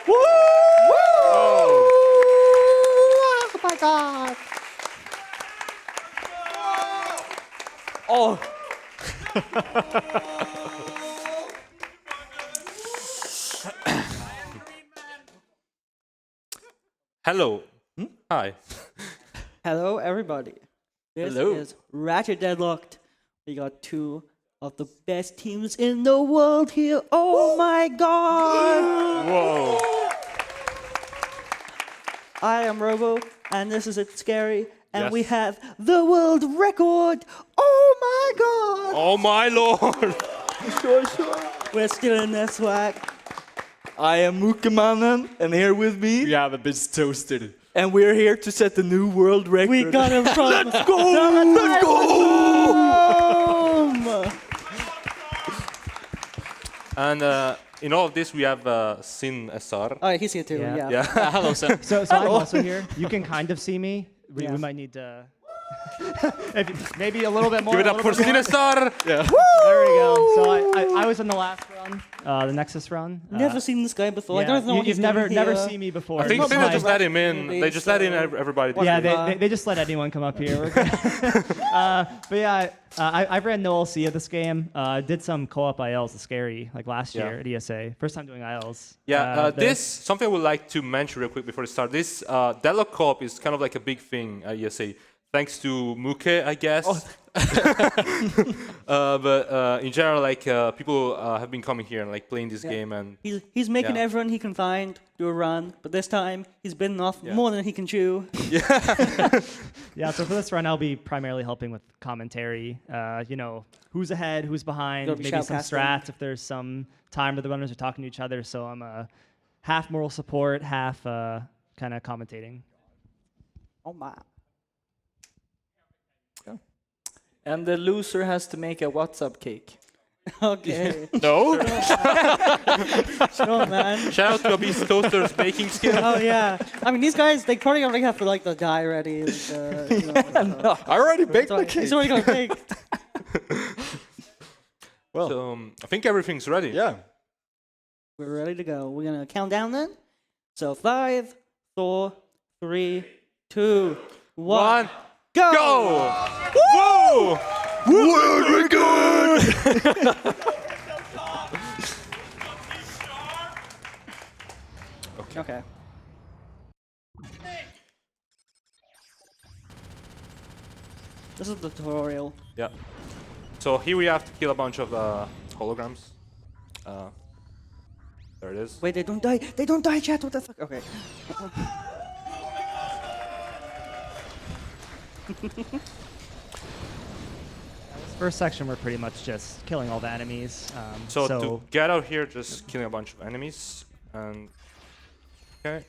Woo! Oh my god! Oh. Hello. Hi. Hello, everybody. This Hello. is Ratchet Deadlocked. We got two of the best teams in the world here. Oh my god! Whoa. I am Robo, and this is ItzScaRee, and Yes. we have the world record. Oh my god! Oh my lord. Sure. We're still in this swag. I am Mookemannen, and here with me, We have AbyssToaster. and we're here to set the new world record. We got him from Let's go! Let's go! home. And in all of this, we have Sin SR. Oh, he's here too. Yeah. Yeah. Hello, sir. So I'm also here. You can kind of see me. We Yeah. might need to maybe a little bit more. Give it up for Sin SR. There we go. So I was in the last run, the Nexus run. Never seen this guy before. I Yeah, don't know what you've he's never doing here. seen me before. I think Not Sin much just about let him in. movies, They just let in so- everybody. Yeah, Whatever. they just let anyone come up here. We're good. But yeah, I've ran no LC of this game. Did some co-op ILs, the scary, like last Yeah. year at ESA. First time doing ILs. Yeah, The- this something I would like to mention real quick before we start. This Deadlock co-op is kind of like a big thing at ESA, thanks to Muke, I guess. But in general, like people have been coming here and like playing this Yeah. game, and He's making Yeah. everyone he can find do a run, but this time he's bitten off Yeah. more than he can chew. Yeah, so for this run, I'll be primarily helping with commentary. You know, who's ahead, who's behind, Gotta be maybe some shoutcasting. strats if there's some time where the runners are talking to each other. So I'm half moral support, half kind of commentating. Oh my. And the loser has to make a WhatsApp cake. Okay. no. Sure, man. Shout out to AbyssToaster's baking skill. Oh yeah. I mean, these guys, they probably already have like the dye ready. And, you know, I already baked so the cake. he's already got a cake. Well, So I think everything's ready. yeah. We're ready to go. We're gonna count down then. So 5, 4, 3, 2, 1, go! Go! Whoa! World record! Okay. This is the tutorial. Yeah. So here we have to kill a bunch of holograms. There it is. Wait, they don't die. They don't die, chat. What the fuck? Okay. This first section, we're pretty much just killing all the enemies. So to get out here, just killing a bunch of enemies, and okay.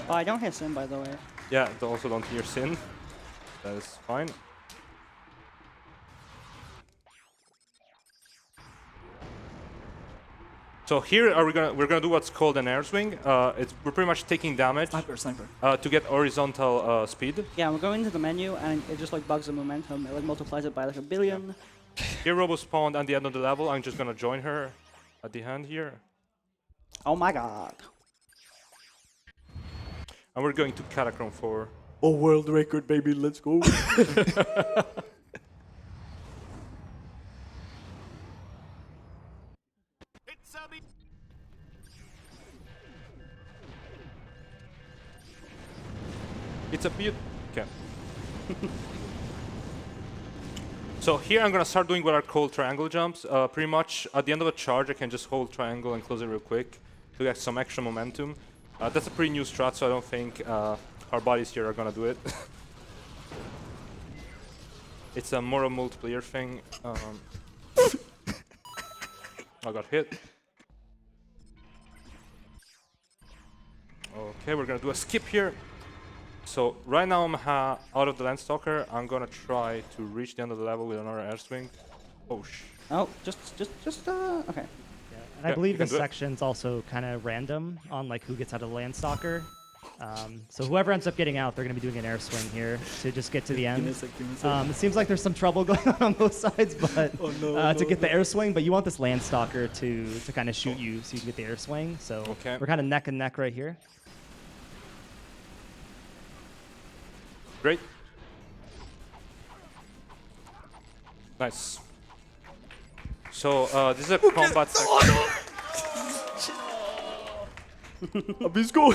Oh, I don't hit Sin, by the way. Yeah, also don't hear Sin. That is fine. So here we're gonna do what's called an air swing. We're pretty much taking damage Sniper. to get horizontal speed. Yeah, we're going into the menu, and it just like bugs the momentum. It like multiplies it by like 1 billion. Here Robo spawned at the end of the level. I'm just gonna join her at the end here, Oh my god. and we're going to Catachrome 4. Oh, world record, baby. Let's go. It's a bit. Okay. So here I'm gonna start doing what are called triangle jumps. Pretty much at the end of a charge, I can just hold triangle and close it real quick to get some extra momentum. That's a pretty new strat, so I don't think our bodies here are gonna do it. It's a more a multiplayer thing. I got hit. Okay, we're gonna do a skip here. So right now I'm out of the Landstalker. I'm gonna try to reach the end of the level with another air swing. Oh sh! Oh, just okay. Yeah, And I Yeah, believe you can this do it. section's also kind of random on like who gets out of the Landstalker. So whoever ends up getting out, they're going to be doing an air swing here to just get to the Give me a end. sec, give me a sec. It seems like there's some trouble going on both sides, but to get the air swing, but you want this Landstalker to kind of shoot you so you can get the air swing. So Okay. we're kind of neck and neck right here. Great. Nice. So this is a combat section. Abyss, go!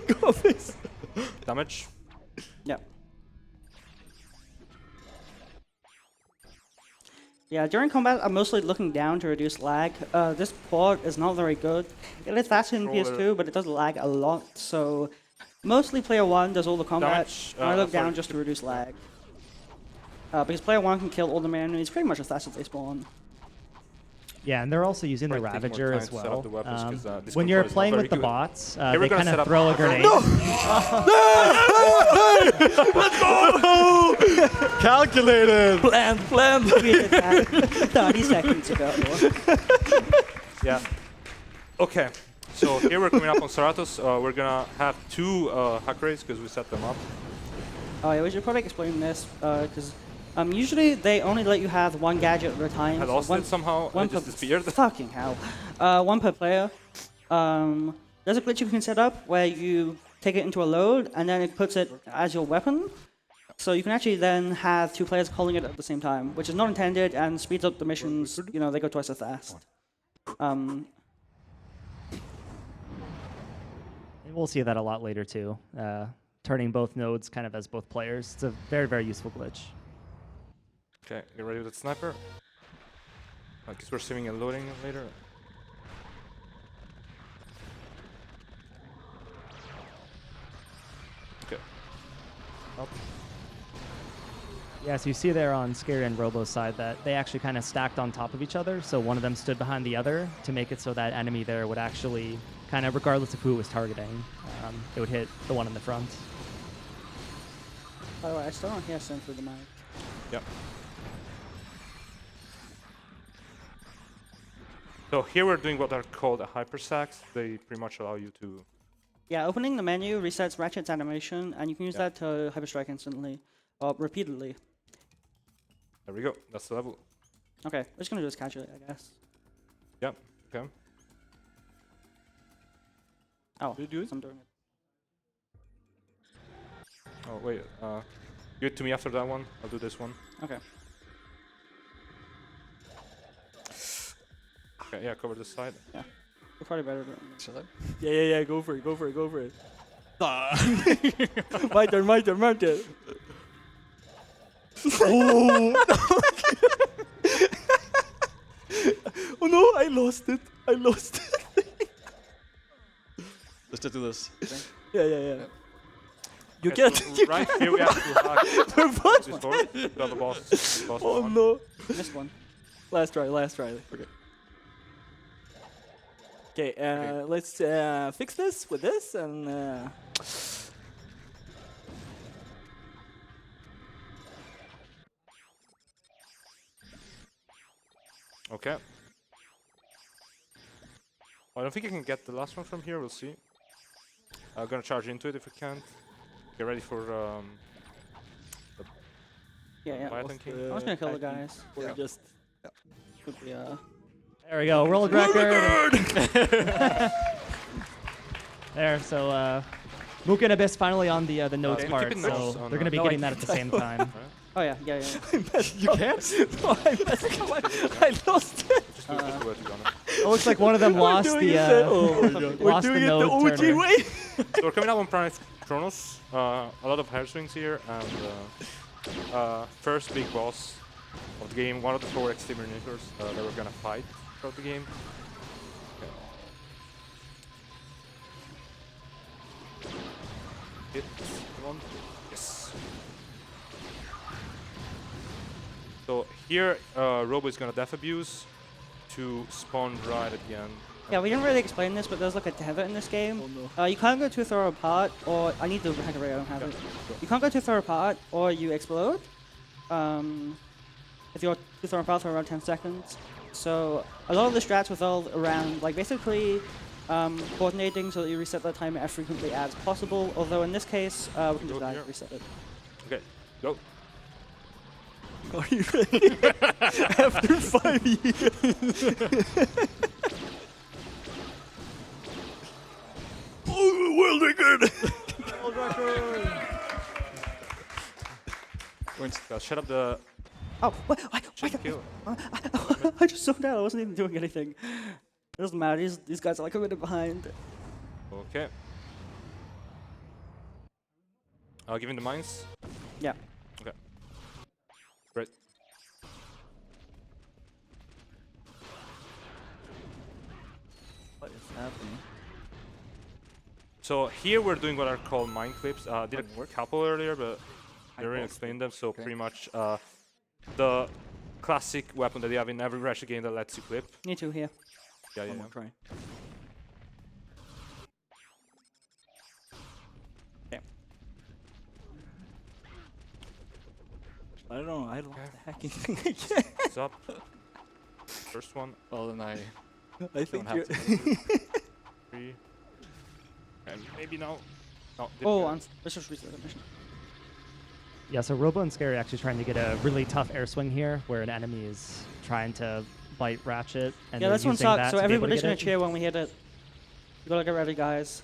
Go, Abyss! Damage. Yeah. Yeah, during combat, I'm mostly looking down to reduce lag. This port is not very good. It is faster in PS2, but it does lag a lot, so mostly player 1 does all the combat, Damage, and I look sorry. down just to reduce lag. Because player 1 can kill all the enemies pretty much as fast as they spawn. Yeah, and they're also using the Probably take more Ravager time as to set up well. the weapons 'cause, this When control you're is not playing very with the good. bots, we're they gonna kind set of up throw a a- grenade. Calculated. Planned, planned! We did that 30 seconds ago. Yeah. Okay. So here we're coming up on Saratos. We're gonna have two hack rays because we set them up. Oh yeah, we should probably explain this, because usually they only let you have one gadget at a time. I so lost one, it somehow. one I just per- disappeared. Fucking hell. One per player. There's a glitch you can set up where you take it into a load and then it puts it as your weapon. So you can actually then have two players calling it at the same time, which is not intended and speeds up the missions. You know, they go twice as fast. And we'll see that a lot later too. Turning both nodes kind of as both players. It's a very, very useful glitch. Okay, get ready with the sniper. I guess we're saving and loading later. Okay. Up. Yeah, so you see there on ItzScaRee and Robo's side that they actually kind of stacked on top of each other. So one of them stood behind the other to make it so that enemy there would actually kind of, regardless of who it was targeting, it would hit the one in the front. By the way, I still don't hear Sin through the mic. Yep. So here we're doing what are called a hypersacks. They pretty much allow you to. Yeah, opening the menu resets Ratchet's animation, and you can use that to hyperstrike instantly, or repeatedly. There we go. That's the level. Okay, we're just gonna do this casually, I guess. Yep. Okay. Oh, Do you do it? I'm doing it. Oh wait. Give it to me after that one. I'll do this one. Okay. Okay. Yeah. Cover this side. We're probably better doing it. Yeah, go for it, go for it, go for it. My turn, my turn, my turn. Oh no, I lost it. I lost it. Let's just do this. Yeah. You Okay, can't. so You right here we have to hack We're both- this door. The other boss. Oh no. Missed one. Last try, last try. Okay. Okay, let's fix this with this and. Okay. I don't think I can get the last one from here. We'll see. I'm gonna charge into it if we can't. Get ready for Yeah. Python King. I was gonna kill the guys. Or just. Could be, There we go, world record. There, so Mook and Abyss finally on the nodes keep part, it so nice on, they're going to be No, getting I that at the same time. oh yeah. You can't? No, I messed up. I lost it. Just do it this way, to be honest. It looks like one of them lost We're doing the it oh my God. We're lost doing the it node the OG turner. way. So we're coming up on Planet Kronos. A lot of hair swings here, and first big boss of the game. One of the 4 exterminators that we're gonna fight throughout the game. Hit one. Yes. So here, Robo is gonna death abuse to spawn right at the end. Yeah, we didn't really explain this, but there's like a tether in this game. Oh no. You can't go too far apart, or I need to hack a ray. I don't have it. You can't go too far apart, or you explode. If you're too far apart for around 10 seconds, So a lot of the strats revolve around like basically coordinating so that you reset the timer as frequently as possible. Although in this case, we can just Go here. reset it. Okay, go. Are you ready? After 5 years. Oh, world record! World record! Shut up the Oh, wait, kill. I just zoned out. I wasn't even doing anything. It doesn't matter. These guys are like a minute behind. Okay. I'll give him the mines. Yeah. Okay. Great. What is happening? So here we're doing what are called mine clips. Did a couple earlier, but I didn't really explain them. So pretty much the classic weapon that you have in every Ratchet game that lets you clip. Me too here. Yeah, yeah. One more try. Okay. I don't know. I lost the hacking thing again. What's up? First one. Well, then I I think have you're. to. 3. And maybe now. No, Oh, let's just reset the mission. Yeah, so Robo and ScaRee actually trying to get a really tough air swing here, where an enemy is trying to bite Ratchet. And Yeah, they're this one using sucks. that So to be able to everybody's get gonna it. cheer when we hit it. You gotta get ready, guys.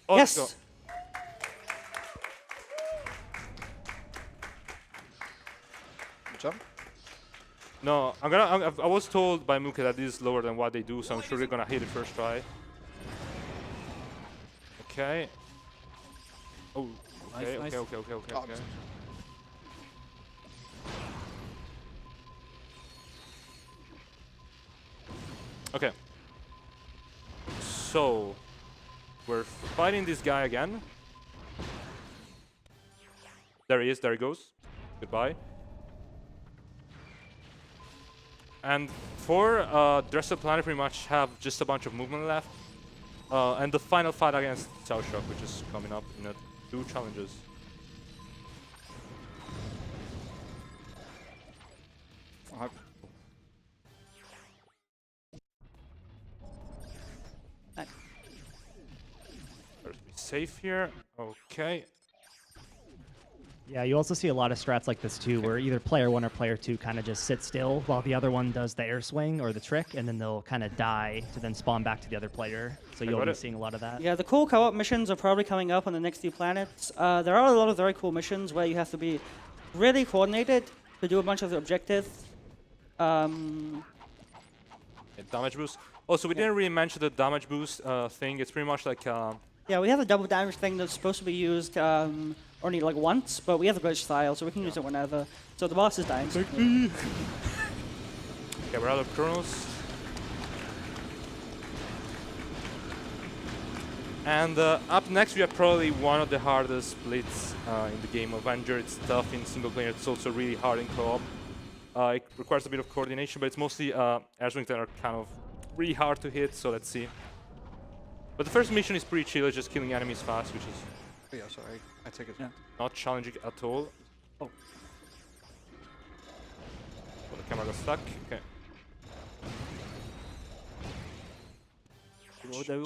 Oh, let's Yes. go. Good job. No, I was told by Muka that this is lower than what they do, so I'm sure they're gonna hit it first try. Okay. Oh. Okay. Nice, Okay. nice. Okay. Oh, Okay. Okay. So we're fighting this guy again. There he is. There he goes. Goodbye. And for Dress Up Planet, pretty much have just a bunch of movement left. And the final fight against South Shock, which is coming up in 2 challenges. Uh, Better be safe here. Okay. Yeah, you also see a lot of strats like this too, where either player 1 or player 2 kind of just sit still while the other one does the air swing or the trick, and then they'll kind of die to then spawn back to the other player. So you'll got be it. seeing a lot of that. Yeah, the cool co-op missions are probably coming up on the next few planets. There are a lot of very cool missions where you have to be really coordinated to do a bunch of the objectives. Yeah, damage boost. Also, we didn't really mention the damage boost thing. It's pretty much like Yeah, we have a double damage thing that's supposed to be used only like once, but we have the glitch style, so we can use it whenever. So the boss is dying. okay, we're out of Kronos. And up next, we have probably one of the hardest splits in the game. Avenger, it's tough in single player. It's also really hard in co-op. It requires a bit of coordination, but it's mostly air swings that are kind of really hard to hit. So let's see. But the first mission is pretty chill. It's just killing enemies fast, which is yeah, sorry. I take it. Yeah. not challenging at all. Oh. Oh, the camera got stuck. Okay.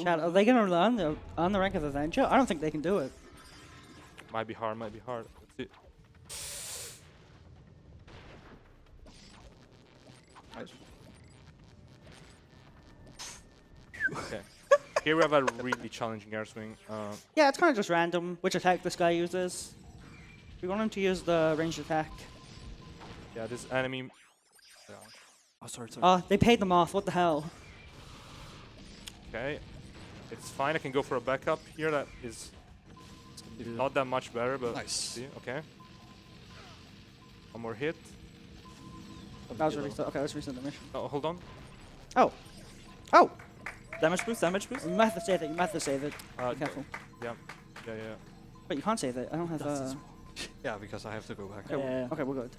Chad, are they gonna learn on the rank of Avenger? I don't think they can do it. Might be hard. Might be hard. Let's see. Nice. Okay. Here we have a really challenging air swing. Yeah, it's kind of just random which attack this guy uses. We want him to use the ranged attack. Yeah, this enemy. Yeah. Oh, sorry. They paid them off. What the hell? Okay. It's fine. I can go for a backup here. That is not that much better, but Nice. see. Okay. One more hit. That was really okay. Let's reset the mission. Oh, hold on. Oh, oh! Damage boost, damage boost. You might have to save it. You might have to save it. Uh, Be careful. Yeah. Yeah. But you can't save it. I don't have. That's Yeah, because I have to go back. Yeah. Okay, we're good.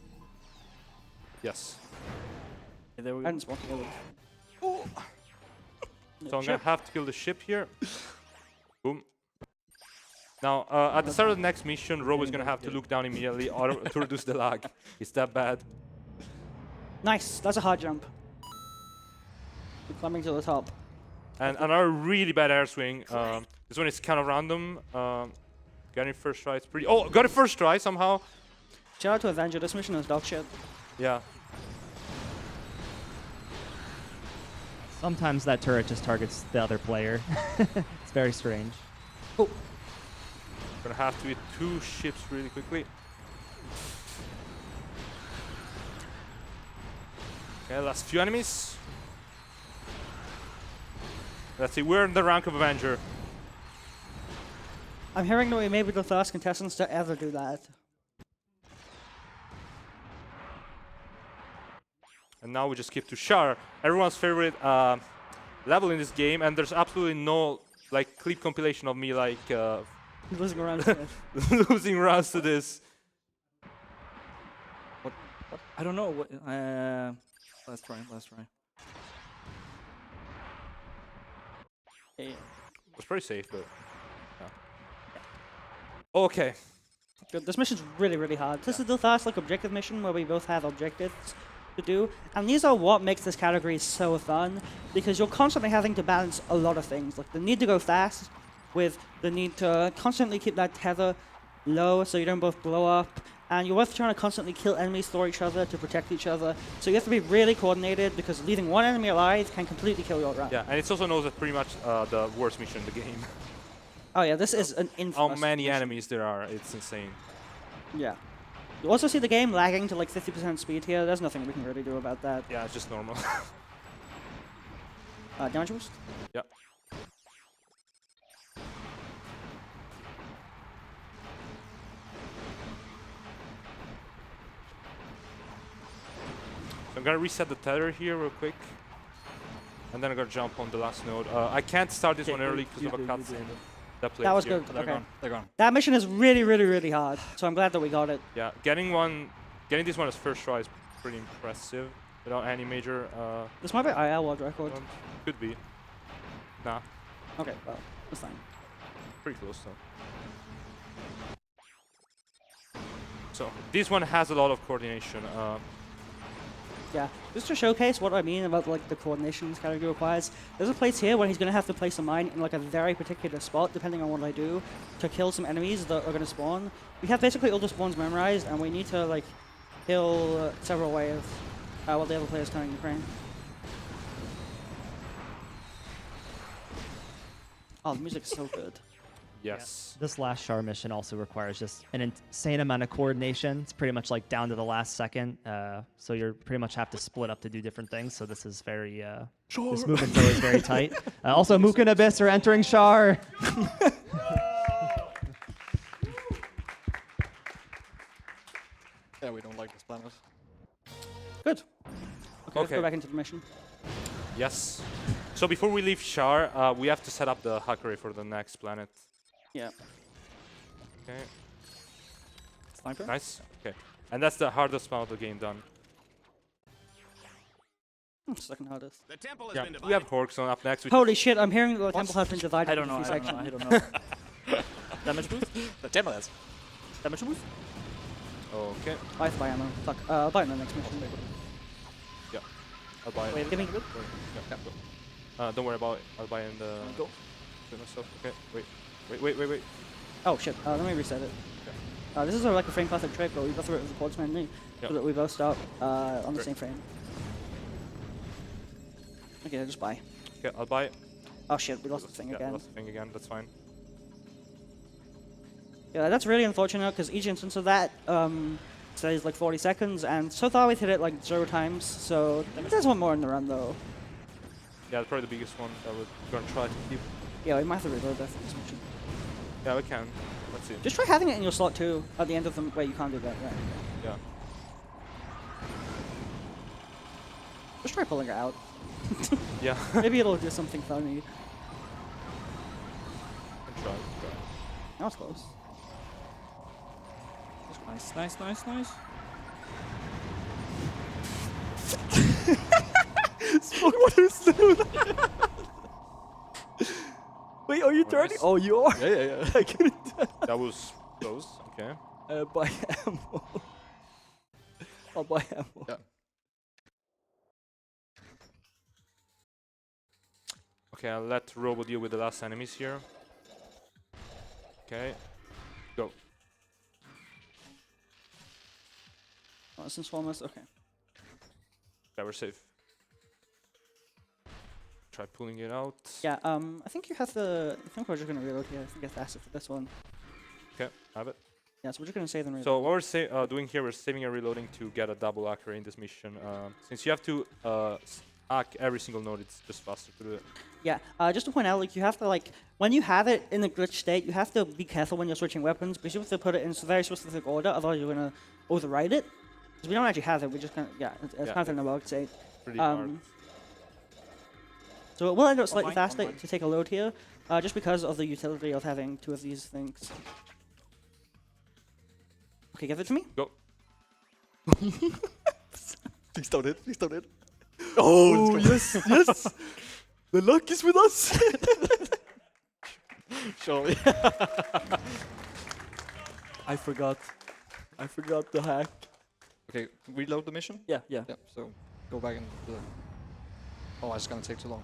Yes. Okay, there we I go. didn't spawn together. So I'm gonna have to kill the ship here. Boom. Now, at the start of the next mission, Robo is gonna have to look down immediately to reduce the lag. It's that bad. Nice. That's a hard jump. You're climbing to the top. And another really bad air swing. This one is kind of random. Getting first try, it's pretty. Oh, got it first try somehow. Shout out to Avenger. This mission is dog shit. Yeah. Sometimes that turret just targets the other player. It's very strange. Oh, Gonna have to hit 2 ships really quickly. Okay, last few enemies. Let's see, we're in the rank of Avenger. I'm hearing that we may be the first contestants to ever do that. And now we just skip to Char, everyone's favorite level in this game, and there's absolutely no like clip compilation of me like Losing around to this. losing rounds to this. What? I don't know. What, let's try. Yeah. It was pretty safe, but yeah. Okay. Good. This mission's really, really hard. This is the first like objective mission where we both have objectives to do, and these are what makes this category so fun, because you're constantly having to balance a lot of things, like the need to go fast with the need to constantly keep that tether low so you don't both blow up, and you're both trying to constantly kill enemies for each other to protect each other, so you have to be really coordinated, because leaving one enemy alive can completely kill your round. Yeah, and it's also known as pretty much the worst mission in the game. Oh yeah, this is an infamous How many mission. enemies there are, it's insane. Yeah. You also see the game lagging to like 50% speed here. There's nothing we can really do about that. Yeah, it's just normal. Damage boost? Yeah. So I'm gonna reset the tether here real quick. And then I'm gonna jump on the last node. I can't start this one early because of a cutscene. That was good. They're Okay. gone. They're gone. That mission is really, really, really hard. So I'm glad that we got it. Yeah, getting this one as first try is pretty impressive without any major. This might be IL world record. Could be. Nah, Okay, well, that's fine. pretty close though. So this one has a lot of coordination. Yeah, just to showcase what I mean about like the coordination this category requires, there's a place here where he's gonna have to place a mine in like a very particular spot, depending on what I do, to kill some enemies that are gonna spawn. We have basically all the spawns memorized, and we need to like kill several waves while the other player's coming to frame. Oh, the music's so good. Yes. This last Char mission also requires just an insane amount of coordination. It's pretty much like down to the last second. So you pretty much have to split up to do different things. So this is very, this movement's always very tight. Also, Mook and Abyss are entering Char. Yeah, we don't like this planet. Good. Okay, let's Okay. go back into the mission. Yes. So before we leave Char, we have to set up the hack array for the next planet. Yeah. Okay. Sniper. Nice. Okay. And that's the hardest part of the game done. Second hardest. The temple has Yeah. been We divided. have Horkzone up next. Which Holy shit, I'm hearing the temple has been divided I don't into know. three I don't know. sections. I don't know. Damage boost. The temple has. Damage boost. Okay. I have to buy ammo. Fuck. I'll buy it in the next mission. Yeah. I'll buy it. Wait, give me. Yeah, go. Don't worry about it. I'll buy it in the. Go. Myself. Okay. Wait. Oh shit, let me reset it. This is like a frame classic trick, but we go through it with the quads mainly, so that we both start on the same frame. Okay, just buy. Okay, I'll buy it. Oh shit, we lost the thing Yeah, again. lost the thing again. That's fine. Yeah, that's really unfortunate, because each instance of that says like 40 seconds, and so far we've hit it like 0 times, so there's one more in the run though. Yeah, probably the biggest one that we're gonna try to keep. Yeah, we might have to reload that for this mission. Yeah, we can. Let's see. Just try having it in your slot too, at the end of them. Wait, you can't do that, right? Yeah. Just try pulling it out. Yeah. Maybe it'll do something funny. Can try. That was close. Nice. Wait, are you turning? Nice. Oh, you are. Yeah. I couldn't That was close. Okay. buy ammo. I'll buy ammo. Yeah. Okay, I'll let Robo deal with the last enemies here. Okay, go. Oh, it's almost okay. Yeah, we're safe. Try pulling it out. Yeah, I think you have the. I think we're just gonna reload here. I think it's faster for this one. Okay, have it. Yeah, so we're just gonna save and reload. So what we're doing here, we're saving and reloading to get a double accurate in this mission. Since you have to hack every single node, it's just faster to do it. Yeah, just to point out, like you have to like when you have it in a glitch state, you have to be careful when you're switching weapons because you have to put it in a very specific order, otherwise you're gonna override it. Because we don't actually have it, we just kind of it's kind of in a bug state. Pretty hard. So it will end up slightly Online, faster online. to take a load here, just because of the utility of having two of these things. Okay, give it to me. Go. Please don't hit. Please don't hit. Oh, yes, yes. The luck is with us. Sorry. I forgot. I forgot the hack. Okay, reload the mission. Yeah, yeah. Yeah. So go back and do that. Oh, it's gonna take too long.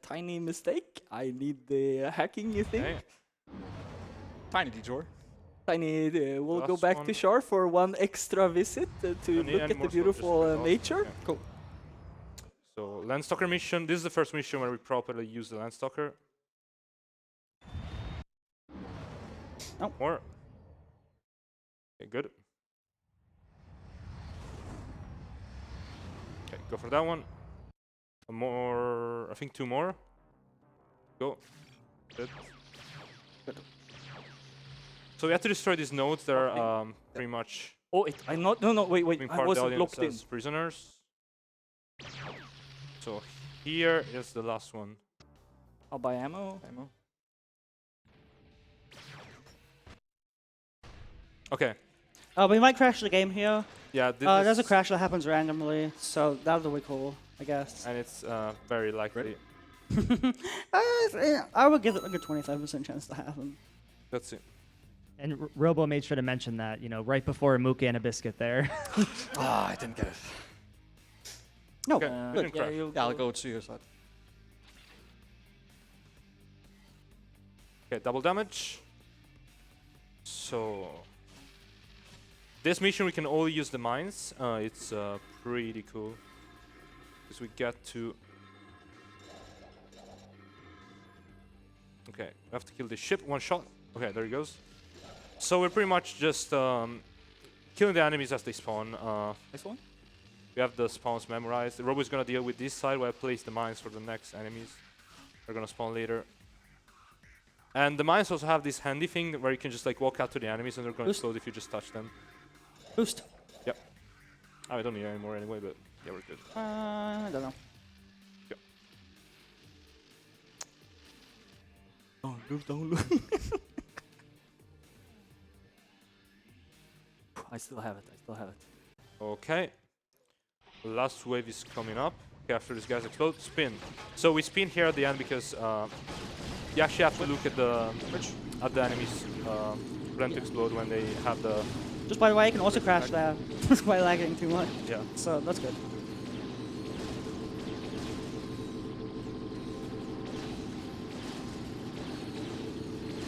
Tiny mistake. I need the hacking, you think? Okay. Tiny detour. Tiny, we'll go Last back one. to shore for one extra visit to Don't need look any at more the soldiers beautiful to go. nature. Yeah. Cool. So Landstalker mission. This is the first mission where we properly use the Landstalker. Oh. More. Okay, good. Okay, go for that one. A more, I think 2 more. Go. Good. So we have to destroy these nodes that are pretty much Oh, I'm not. No, wait. being I part of the wasn't audience locked in. as prisoners. So here is the last one. I'll buy ammo. Ammo. Okay. We might crash the game here. Yeah, There's a crash that happens randomly, so that'll be cool, I guess. and it's very likely. I would give it like a 25% chance to happen. That's it. And Robo made sure to mention that, you know, right before Mookie and a biscuit there. Ah, I didn't get it. No, Okay, we good. didn't crash. Yeah, I'll go to your side. Okay, double damage. So this mission we can only use the mines. It's pretty cool because we get to. Okay, we have to kill the ship. 1 shot. Okay, there he goes. So we're pretty much just killing the enemies as they spawn. This one? We have the spawns memorized. The Robo is gonna deal with this side where I place the mines for the next enemies. They're gonna spawn later. And the mines also have this handy thing where you can just like walk out to the enemies and they're gonna Boost. explode if you just touch them. Boost. Oh, I don't need any more anyway, but yeah, we're good. I don't know. Don't look. I still have it. Okay. Last wave is coming up. Okay, after these guys explode, spin. So we spin here at the end because you actually have to look at the enemies for them to explode when they have the Just by the way, I can also crash there. It's quite lagging too much, yeah. so that's good.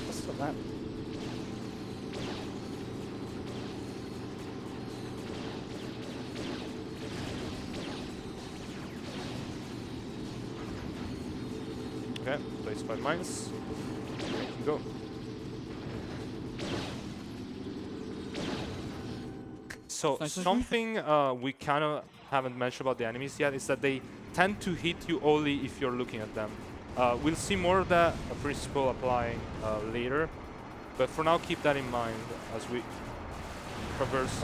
Let's stop that. Okay, place 5 mines. Okay, go. So something we kind of haven't mentioned about the enemies yet is that they tend to hit you only if you're looking at them. We'll see more of that principle applying later, but for now keep that in mind as we traverse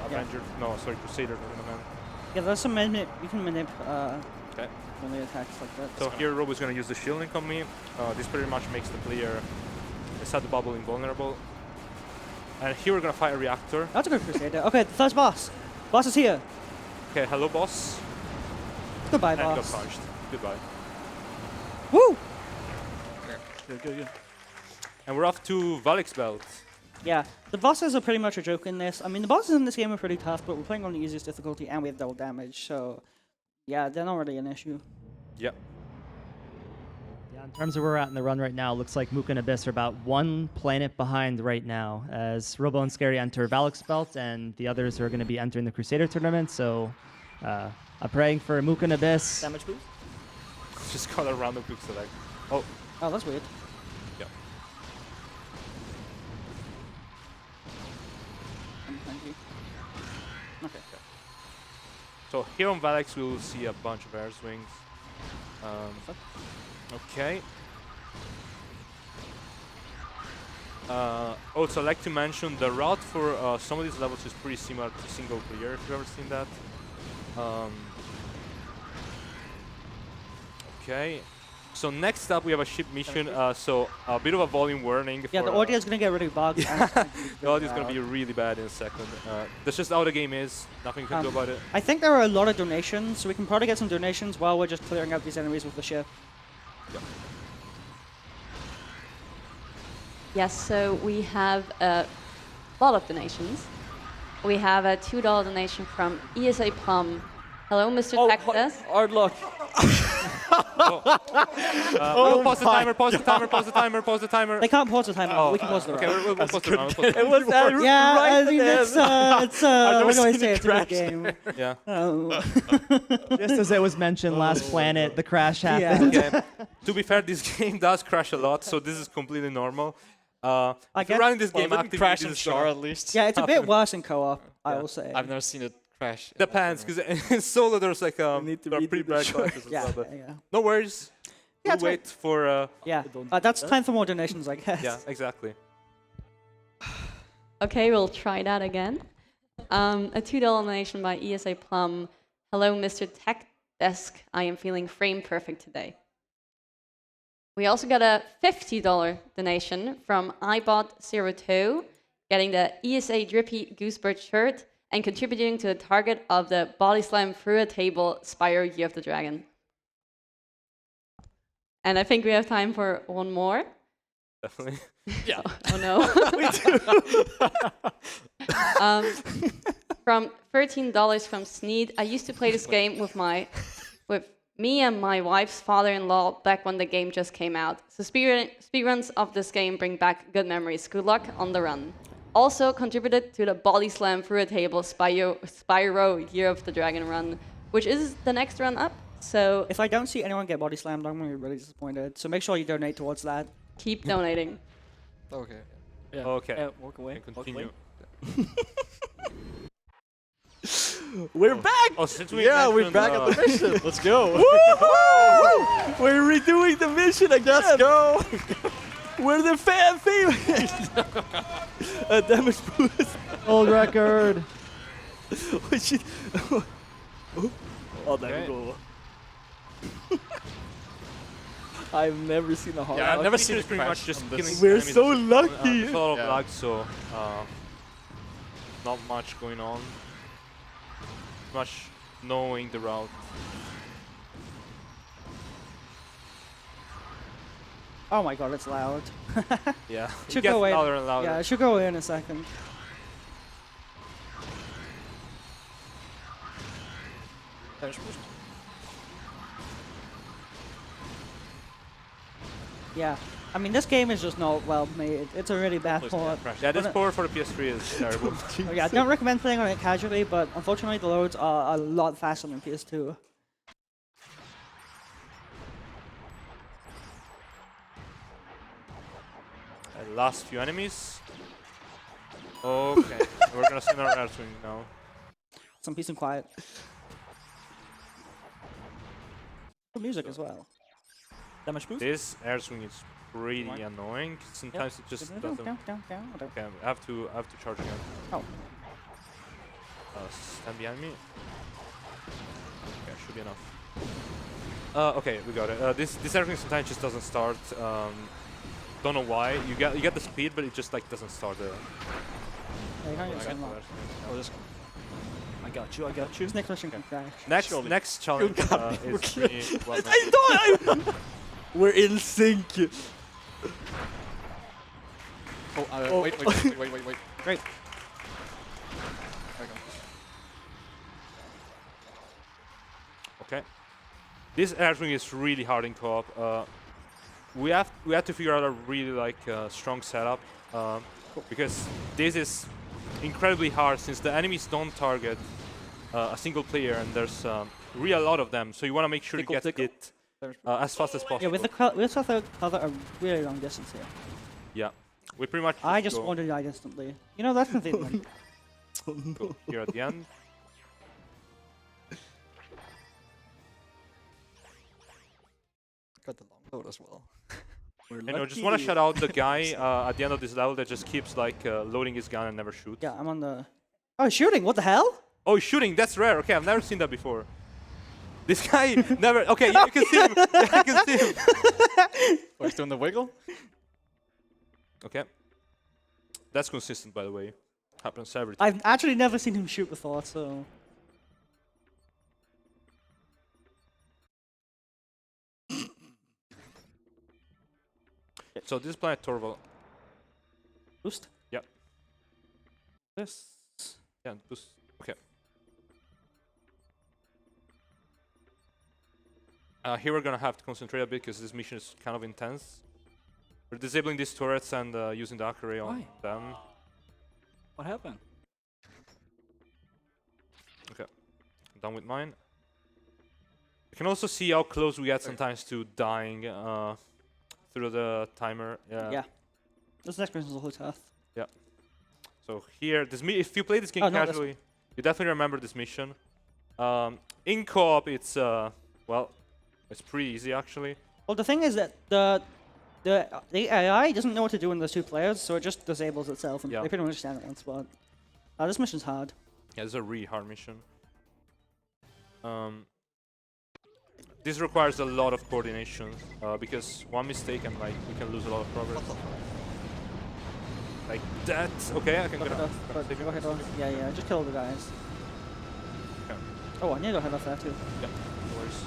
Avenger, Crusader tournament. Yeah, there's some you can manip Okay. melee attacks like that. So here Robo is going to use the shielding on me. This pretty much makes the player set the bubble invulnerable. And here we're going to fight a reactor. That's a good Crusader. Okay, the first boss. Boss is here. Okay, hello boss. Goodbye, And got boss. punched. Goodbye. Woo! Good. And we're off to Valix belt. Yeah, the bosses are pretty much a joke in this. I mean, the bosses in this game are pretty tough, but we're playing on the easiest difficulty and we have double damage, so Yeah, they're not really an issue. Yep. Yeah, in terms of where we're at in the run right now, looks like Mook and Abyss are about 1 planet behind right now, as Robo and SceRee enter Valix belt, and the others are going to be entering the Crusader tournament. So, I'm praying for Mook and Abyss. Damage boost? Just got a random quick select. Oh, Oh, that's weird. yeah. Thank you. Okay. So here on Valix, we will see a bunch of air swings. Okay. Also, I'd like to mention the route for some of these levels is pretty similar to single player, if you've ever seen that. Okay. So next up, we have a ship mission. So a bit of a volume warning. Yeah, for, the audio is going to get really bugged. the audio is going to be really bad in a second. That's just how the game is. Nothing you can do about it. I think there are a lot of donations, so we can probably get some donations while we're just clearing out these enemies with the ship. Yes, so we have a lot of donations. We have a $2 donation from ESA Plum. Hello, Mr. Texas. Hard luck. Pause the timer, pause the timer, pause the timer, pause the timer. They can't pause the timer. We can pause the Okay, round. we'll pause the round. It was that Yeah, right I mean, then. it's what do I seen say? it It's a good crash. game. Yeah. Just as it was mentioned last planet, the crash happened. Yeah. Okay. To be fair, this game does crash a lot, so this is completely normal. I If you're guess- running this Well, game it didn't actively, crash this in is Char at least. Yeah, it's a bit worse in co-op, I will say. I've never seen it crash. depends, because in solo there's like need to there are redo pretty the bad chart. clashes as Yeah, well. But yeah. no worries. Yeah, We'll it's wait for Yeah, that's time for more donations, I guess. yeah, exactly. Okay, we'll try that again. A $2 donation by ESA Plum. Hello, Mr. Tech Desk. I am feeling frame perfect today. We also got a $50 donation from iBot02, getting the ESA Drippy Goosebird shirt and contributing to the target of the Body Slam Through a Table Spyro Year of the Dragon. And I think we have time for one more. Definitely. Yeah. Oh no. From $13 from Sneed. I used to play this game with me and my wife's father-in-law back when the game just came out. So speedruns of this game bring back good memories. Good luck on the run. Also contributed to the Body Slam Through a Table Spyro Year of the Dragon run, which is the next run up. So If I don't see anyone get body slammed, I'm going to be really disappointed. So make sure you donate towards that. keep donating. Okay. Okay. Yeah, walk away. Can Walk away. continue. We're back. Oh, since we Yeah, we're mentioned, back at the mission. Let's go. We're redoing the mission again. Let's go. We're the fan favorites. A damage boost. Old record. Oh, shit. Oh, there Okay. we go. I've never seen a hard Yeah, I've luck. never This seen is it pretty crash much just on killing this. We're enemies. so There's lucky. a lot of Yeah. lag, so not much going on. Much knowing the route. Oh my god, it's loud. Yeah, it Should gets go away. louder and louder. Yeah, it should go away in a second. Damage boost. Yeah. I mean, this game is just not well made. It's a really bad port. Yeah, this But, port for the PS3 is terrible. Oh, yeah, I don't recommend playing on it casually, but unfortunately the loads are a lot faster than PS2. Last few enemies. Okay, we're gonna send our air swing now. Some peace and quiet. Good music as well. Damage boost. This air swing is pretty annoying. Sometimes it just doesn't. Down, down. Okay, I have to charge again. Oh. Stand behind me. Okay, should be enough. Okay, we got it. This everything sometimes just doesn't start. Don't know why. You get the speed, but it just like doesn't start. Yeah, you can't get some luck. Oh, this. I got you. I got you. This next mission can crash. Next challenge is pretty well known. I thought we're in sync. Oh, wait. Great. There we go. Okay. This air swing is really hard in co-op. We have to figure out a really strong setup because this is incredibly hard since the enemies don't target a single player and there's really a lot of them. So you want to make sure you get hit as fast as possible. Yeah, we have to cover a really long distance here. Yeah, we pretty much. I just want to die instantly. You know, that's the thing. Go here at the end. Got the long load as well. We're You know, just want to shout out the guy at the end of this level that just keeps loading his gun and never shoots. Yeah, I'm on the... Oh, shooting, what the hell? Oh, he's shooting, that's rare. Okay, I've never seen that before. This guy never... Okay, yeah, you can see him. Yeah, I can see him. Oh, he's doing the wiggle? Okay. That's consistent, by the way. Happens every time. I've actually never seen him shoot before, so... So this is Planet Torval. Boost? Yep. This... Yeah, boost. Okay. Here we're gonna have to concentrate a bit because this mission is kind of intense. We're disabling these turrets and using the array on them. What happened? Okay. I'm done with mine. You can also see how close we get sometimes to dying through the timer. Yeah. This next mission is a whole tough. Yeah. So here, if you play this game casually, you definitely remember this mission. In co-op, it's well, it's pretty easy actually. Well, the thing is that the AI doesn't know what to do when there's two players, so it just disables itself, and they pretty much stand at one spot. This mission's hard. Yeah, this is a really hard mission. This requires a lot of coordination because one mistake and we can lose a lot of progress. Like that. Okay, I can get off. Go ahead on. Yeah, just kill the guys. Okay. Oh, I need to go head off there too. Yeah, no worries.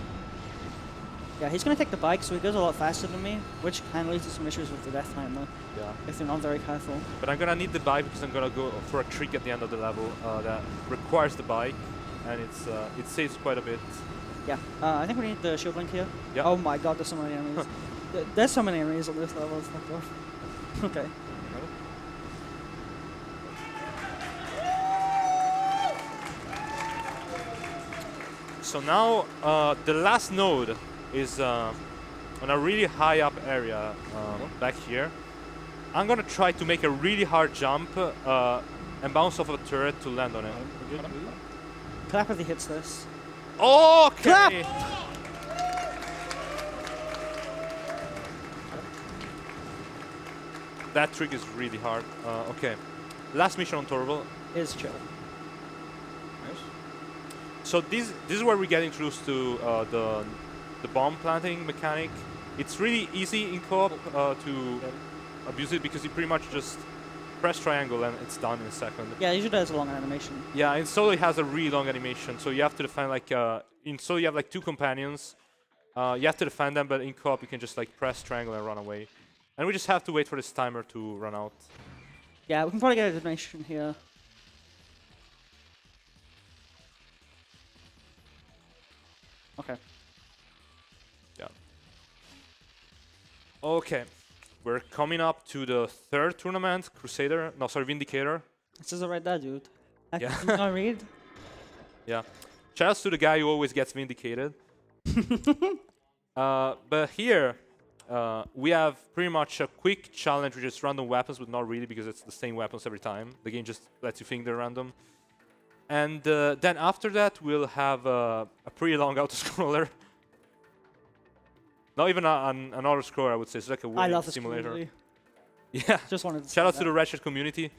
Yeah, he's gonna take the bike, so he goes a lot faster than me, which kind of leads to some issues with the death timer. Yeah. If they're not very careful. But I'm gonna need the bike because I'm gonna go for a trick at the end of the level that requires the bike, and it saves quite a bit. Yeah, I think we need the shield link here. Yeah. Oh my god, there's so many enemies. There's so many enemies on this level, it's fucked off. Okay. So now the last node is on a really high up area back here. I'm gonna try to make a really hard jump and bounce off a turret to land on it. Clap if he hits this. Okay. Clap! That trick is really hard. Okay. Last mission on Torval. Is chill. So this is where we get introduced to the bomb planting mechanic. It's really easy in co-op to abuse it because you pretty much just press triangle and it's done in a second. Yeah, usually has a long animation. Yeah, and solo has a really long animation, so you have to defend in solo you have like two companions. You have to defend them, but in co-op you can just press triangle and run away. And we just have to wait for this timer to run out. Yeah, we can probably get a donation here. Okay. Yeah. Okay. We're coming up to the third tournament, Crusader. No, sorry, Vindicator. This is right there, dude. Yeah. You not read? Yeah. Shoutouts to the guy who always gets vindicated. But here, we have pretty much a quick challenge with just random weapons, but not really because it's the same weapons every time. The game just lets you think they're random. And then after that, we'll have a pretty long auto-scroller. Not even an auto-scroller, I would say. It's like a winning simulator. Movie. Yeah. Just wanted to Shout out to the Ratchet community.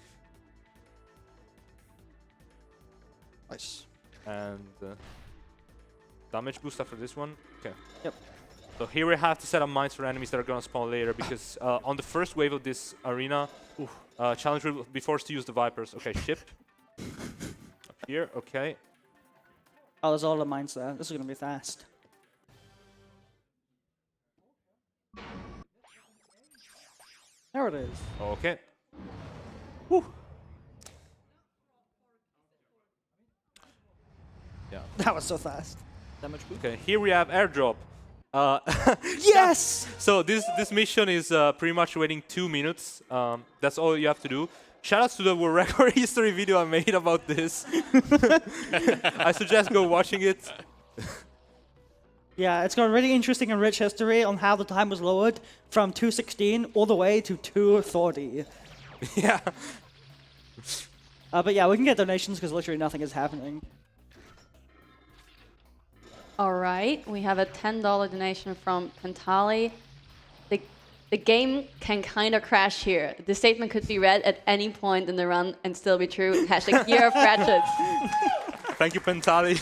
Nice. And damage boost after this one. Okay. Yep. So here we have to set up mines for enemies that are gonna spawn later because on the first wave of this arena, challenge will be forced to use the Vipers. Okay, ship. Up here, okay. Oh, there's all the mines there. This is gonna be fast. There it is. Okay. Woo. Yeah. That was so fast. Damage boost. Okay, here we have airdrop. Yes! So this mission is pretty much waiting 2 minutes. That's all you have to do. Shoutouts to the world record history video I made about this. I suggest go watching it. Yeah, it's got a really interesting and rich history on how the time was lowered from 2:16 all the way to 2:40. Yeah. But yeah, we can get donations because literally nothing is happening. All right, we have a $10 donation from Pentali. The game can kind of crash here. The statement could be read at any point in the run and still be true. Hashtag Year of Ratchet. Thank you, Pentali.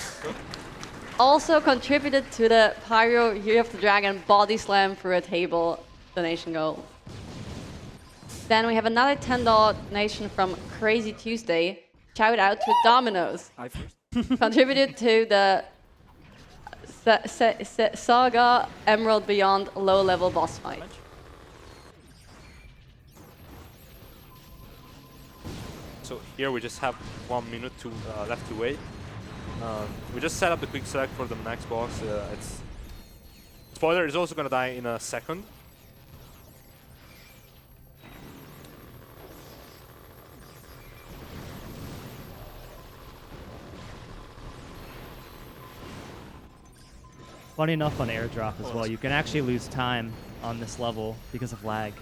Also contributed to the Pyro Year of the Dragon body slam through a table donation goal. Then we have another $10 donation from Crazy Tuesday. Shout out to Domino's. I first. Contributed to the Saga Emerald Beyond low-level boss fight. So here we just have 1 minute left to wait. We just set up the quick select for the next boss. It's spoiler is also gonna die in a second. Funny enough on airdrop as well, you can actually lose time on this level because of lag.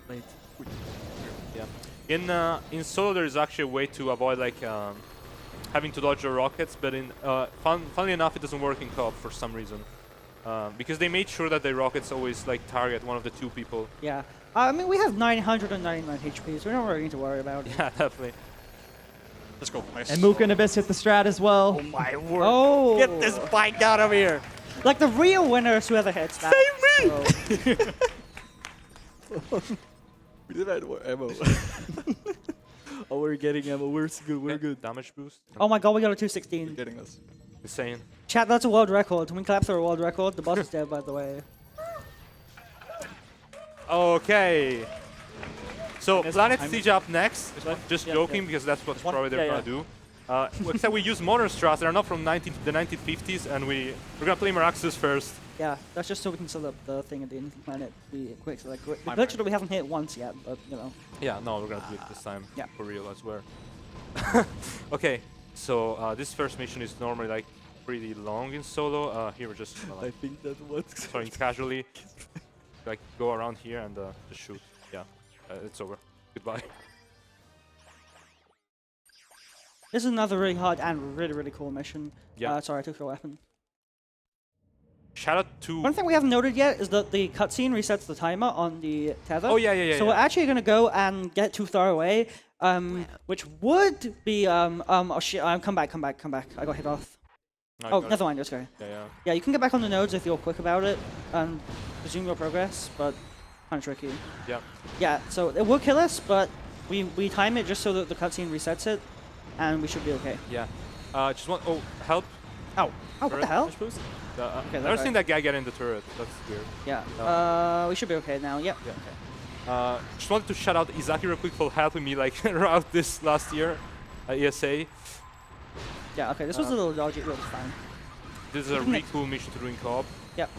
Late. Yeah. In solo there is actually a way to avoid like having to dodge your rockets, but in funnily enough it doesn't work in co-op for some reason. Because they made sure that the rockets always like target one of the 2 people. Yeah. I mean, we have 999 HP, so we don't really need to worry about it. Yeah, definitely. Let's go. Nice. And Mook and Abyss hit the strat as well. Oh my word. Oh! Get this bike out of here. Like the real winners, whoever hits that. Save me! We didn't have more ammo. Oh, we're getting ammo. We're good. We're good. Damage boost. Oh my god, we got a You're 216. getting us. Insane. Chat, that's a world record. We clap through a world record. The boss is dead, by the way. Okay. So Yes, Planet I'm- Stygia up next. Just Yeah, joking yeah. because that's what one- probably they're yeah, gonna do. Except we use modern strats that are not from the 1950s, and we're gonna play Maraxus first. Yeah, that's just so we can set up the thing at the end of the planet. Be quick, so like My literally we haven't hit once yet, but you know. Yeah, no, we're gonna do it this time. Yeah. For real, I swear. Okay, so this first mission is normally like pretty long in solo. Here we're just gonna, I like, think that's what's trying casually, like go around here and just shoot. Yeah, it's over. Goodbye. This is another really hard and really cool mission. Yeah. Sorry, I took your weapon. Shout out to. One thing we haven't noted yet is that the cutscene resets the timer on the tether. Oh yeah. So we're actually gonna go and get too far away, which would be oh shit! Come back! I got hit off. No, Oh, got it. never mind. Let's go. Yeah. Yeah, you can get back on the nodes if you're quick about it and resume your progress, but kind of tricky. Yeah. Yeah, so it will kill us, but we time it just so that the cutscene resets it, and we should be okay. Yeah. Just want. Oh, help. Oh, what the hell? I've never seen that guy get in the turret. That's weird. Yeah. We should be okay now. Yep. Yeah. Just wanted to shout out ItzScaRee real quick for helping me like route this last year at ESA. Yeah. Okay. This was a little dodgy. It was fine. This is a really cool mission to do in co-op. Yep.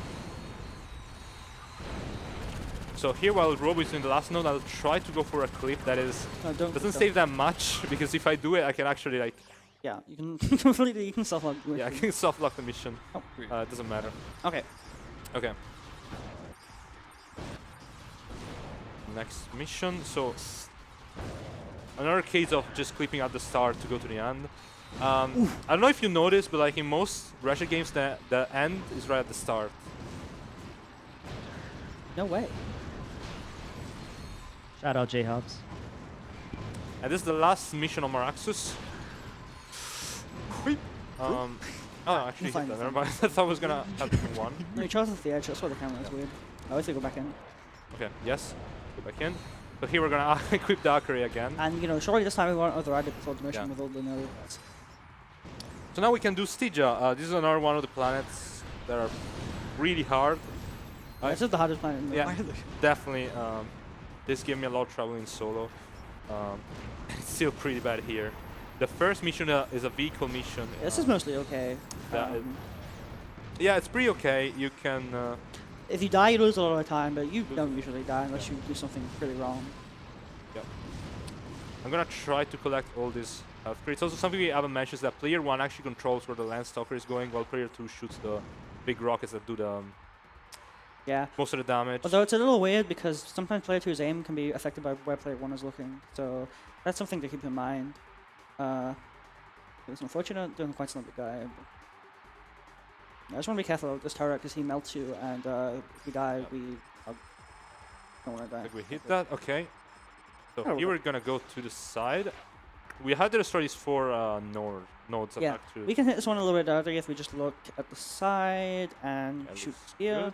So here, while Robo is in the last node, I'll try to go for a clip that is doesn't save that much, because if I do it, I can actually like. Yeah, you can completely you can self-lock. Yeah, I can soft lock the mission. Oh. It doesn't matter. Okay. Okay. Next mission. So another case of just clipping at the start to go to the end. I don't know if you noticed, but like in most Ratchet games, the end is right at the start. No way. Shout out J-Hubs. And this is the last mission on Maraxus. Oh, actually, Fine, hit that. fine. Never mind. I thought I was gonna have different one. No, you chose the edge. That's why the camera is weird. I always go back in. Okay, yes. Go back in. But here we're gonna equip the Valkyrie again. And you know, surely this time we won't override it before the mission Yeah. with all the nodes. So now we can do Stygia. This is another one of the planets that are really hard. This is the hardest planet in the Yeah, definitely. This gave me a lot of trouble in solo. It's still pretty bad here. The first mission is a vehicle mission. This is mostly okay. Yeah, it's pretty okay. You can. If you die, you lose a lot of time, but you don't usually die unless you do something pretty wrong. Yeah. I'm gonna try to collect all these health crates. Also, something we haven't mentioned is that player 1 actually controls where the Landstalker is going, while player 2 shoots the big rockets that do the most of the damage. Although it's a little weird because sometimes player 2's aim can be affected by where player 1 is looking, so that's something to keep in mind. It was unfortunate, doing quite some of the guy. I just want to be careful of this turret because he melts you, and if we die, we don't want to die. Like we hit that, okay. So here we're gonna go to the side. We had to destroy these 4 nodes. Yeah, we can hit this one a little bit dirty if we just look at the side and shoot here.